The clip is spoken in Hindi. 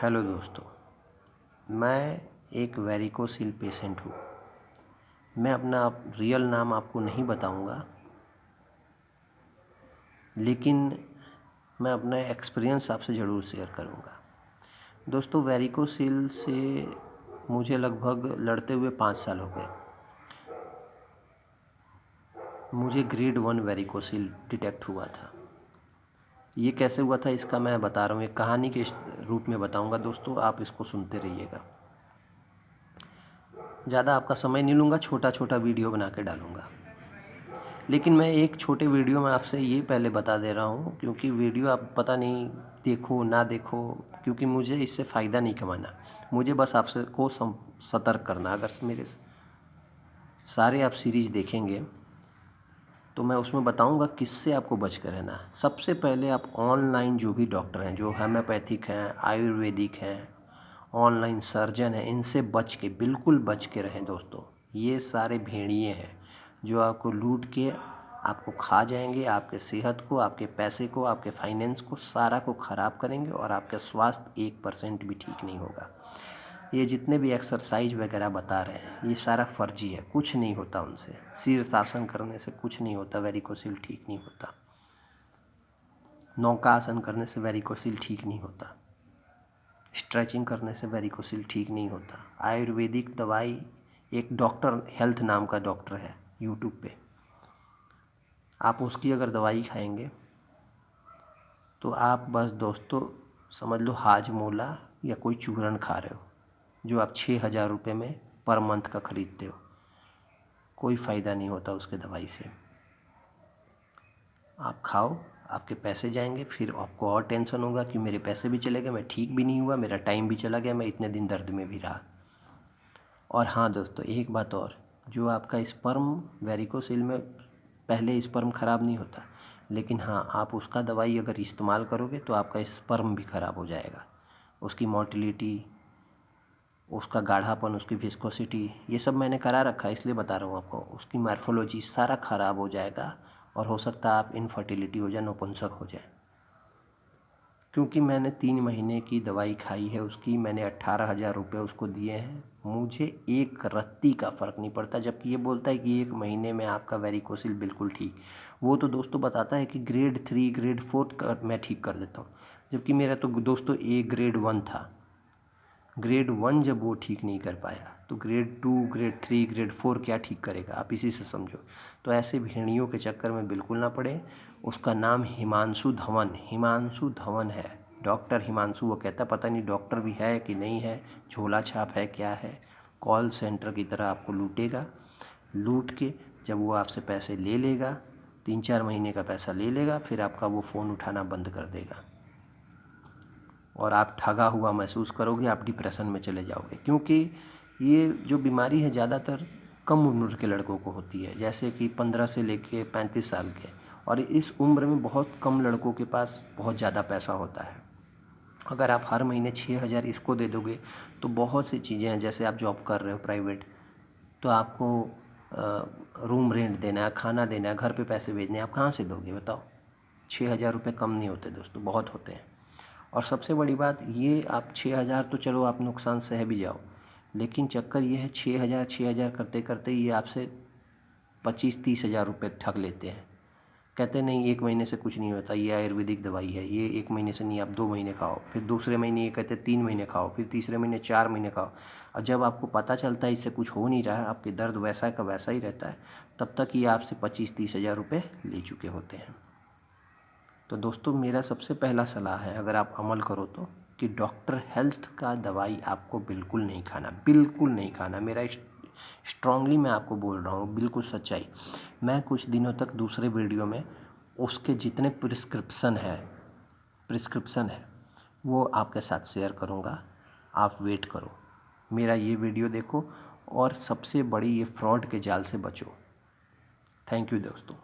हेलो दोस्तों, मैं एक वेरिकोसिल पेशेंट हूँ। मैं अपना रियल नाम आपको नहीं बताऊंगा, लेकिन मैं अपना एक्सपीरियंस आपसे ज़रूर शेयर करूंगा। दोस्तों, वेरिकोसिल से मुझे लगभग लड़ते हुए 5 साल हो गए। मुझे ग्रेड 1 वेरिकोसिल डिटेक्ट हुआ था। ये कैसे हुआ था इसका मैं बता रहा हूँ, एक कहानी के रूप में बताऊँगा। दोस्तों, आप इसको सुनते रहिएगा। ज़्यादा आपका समय नहीं लूँगा, छोटा छोटा वीडियो बना के डालूँगा। लेकिन मैं एक छोटे वीडियो में आपसे ये पहले बता दे रहा हूँ, क्योंकि वीडियो आप पता नहीं देखो ना देखो, क्योंकि मुझे इससे फ़ायदा नहीं कमाना। मुझे बस आपसे को सतर्क करना। अगर मेरे सारे आप सीरीज़ देखेंगे तो मैं उसमें बताऊंगा किससे आपको बच कर रहना। सबसे पहले आप ऑनलाइन जो भी डॉक्टर हैं, जो होम्योपैथिक हैं, आयुर्वेदिक हैं, ऑनलाइन सर्जन हैं, इनसे बच के, बिल्कुल बच के रहें दोस्तों। ये सारे भेड़िए हैं जो आपको लूट के आपको खा जाएंगे, आपके सेहत को, आपके पैसे को, आपके फाइनेंस को, सारा को ख़राब करेंगे और आपका स्वास्थ्य 1% भी ठीक नहीं होगा। ये जितने भी एक्सरसाइज वगैरह बता रहे हैं, ये सारा फर्जी है, कुछ नहीं होता उनसे। शीर्षासन करने से कुछ नहीं होता, वेरिकोसिल ठीक नहीं होता। नौकासन करने से वेरिकोसिल ठीक नहीं होता। स्ट्रेचिंग करने से वेरिकोसिल ठीक नहीं होता। आयुर्वेदिक दवाई, एक डॉक्टर हेल्थ नाम का डॉक्टर है यूट्यूब पे, आप उसकी अगर दवाई खाएंगे तो आप बस दोस्तों समझ लो हाजमोला या कोई चूरन खा रहे हो, जो आप 6,000 रुपये में पर मंथ का ख़रीदते हो। कोई फ़ायदा नहीं होता उसके दवाई से। आप खाओ, आपके पैसे जाएंगे, फिर आपको और टेंशन होगा कि मेरे पैसे भी चले गए, मैं ठीक भी नहीं हुआ, मेरा टाइम भी चला गया, मैं इतने दिन दर्द में भी रहा। और हाँ दोस्तों, एक बात और, जो आपका स्पर्म वेरिकोसिल में पहले स्पर्म ख़राब नहीं होता, लेकिन हाँ, आप उसका दवाई अगर इस्तेमाल करोगे तो आपका स्पर्म भी ख़राब हो जाएगा। उसकी मोटिलिटी, उसका गाढ़ापन, उसकी विस्कोसिटी, ये सब मैंने करा रखा है, इसलिए बता रहा हूँ आपको। उसकी मॉर्फोलॉजी सारा ख़राब हो जाएगा और हो सकता है आप इनफर्टिलिटी हो जाए, नपुंसक हो जाए। क्योंकि मैंने 3 महीने की दवाई खाई है उसकी, मैंने 18,000 रुपये उसको दिए हैं, मुझे एक रत्ती का फ़र्क नहीं पड़ता। जबकि ये बोलता है कि 1 महीने में आपका वेरिकोसिल बिल्कुल ठीक। वो तो दोस्तों बताता है कि ग्रेड 3 ग्रेड 4 का मैं ठीक कर देता हूँ, जबकि मेरा तो दोस्तों ग्रेड 1 था। ग्रेड 1 जब वो ठीक नहीं कर पाया तो ग्रेड 2 ग्रेड 3 ग्रेड 4 क्या ठीक करेगा, आप इसी से समझो। तो ऐसे भेड़ियों के चक्कर में बिल्कुल ना पड़े। उसका नाम हिमांशु धवन है, डॉक्टर हिमांशु। वो कहता पता नहीं डॉक्टर भी है कि नहीं है, झोला छाप है क्या है। कॉल सेंटर की तरह आपको लूटेगा। लूट के जब वो आपसे पैसे ले लेगा, 3-4 महीने का पैसा ले लेगा, फिर आपका वो फ़ोन उठाना बंद कर देगा और आप ठगा हुआ महसूस करोगे, आप डिप्रेशन में चले जाओगे। क्योंकि ये जो बीमारी है ज़्यादातर कम उम्र के लड़कों को होती है, जैसे कि 15 से लेके 35 साल के। और इस उम्र में बहुत कम लड़कों के पास बहुत ज़्यादा पैसा होता है। अगर आप हर महीने 6,000 इसको दे दोगे तो बहुत सी चीज़ें हैं, जैसे आप जॉब कर रहे हो प्राइवेट, तो आपको रूम रेंट देना है, खाना देना है, घर पे पैसे भेजने हैं, आप कहाँ से दोगे बताओ। 6,000 रुपये कम नहीं होते दोस्तों, बहुत होते हैं। और सबसे बड़ी बात ये, आप 6,000 तो चलो आप नुकसान सह भी जाओ, लेकिन चक्कर ये है 6,000 करते करते ये आपसे 25-30,000 रुपये ठग लेते हैं। कहते नहीं 1 महीने से कुछ नहीं होता, ये आयुर्वेदिक दवाई है, ये 1 महीने से नहीं, आप 2 महीने खाओ, फिर दूसरे महीने ये कहते 3 महीने खाओ, फिर तीसरे महीने 4 महीने खाओ। और जब आपको पता चलता है इससे कुछ हो नहीं रहा है, आपके दर्द वैसा का वैसा ही रहता है, तब तक ये आपसे 25-30,000 रुपये ले चुके होते हैं। तो दोस्तों, मेरा सबसे पहला सलाह है, अगर आप अमल करो तो, कि डॉक्टर हेल्थ का दवाई आपको बिल्कुल नहीं खाना, बिल्कुल नहीं खाना। मेरा स्ट्रांगली मैं आपको बोल रहा हूँ, बिल्कुल सच्चाई। मैं कुछ दिनों तक दूसरे वीडियो में उसके जितने प्रिस्क्रिप्शन है वो आपके साथ शेयर करूँगा। आप वेट करो, मेरा ये वीडियो देखो और सबसे बड़ी ये फ्रॉड के जाल से बचो। थैंक यू दोस्तों।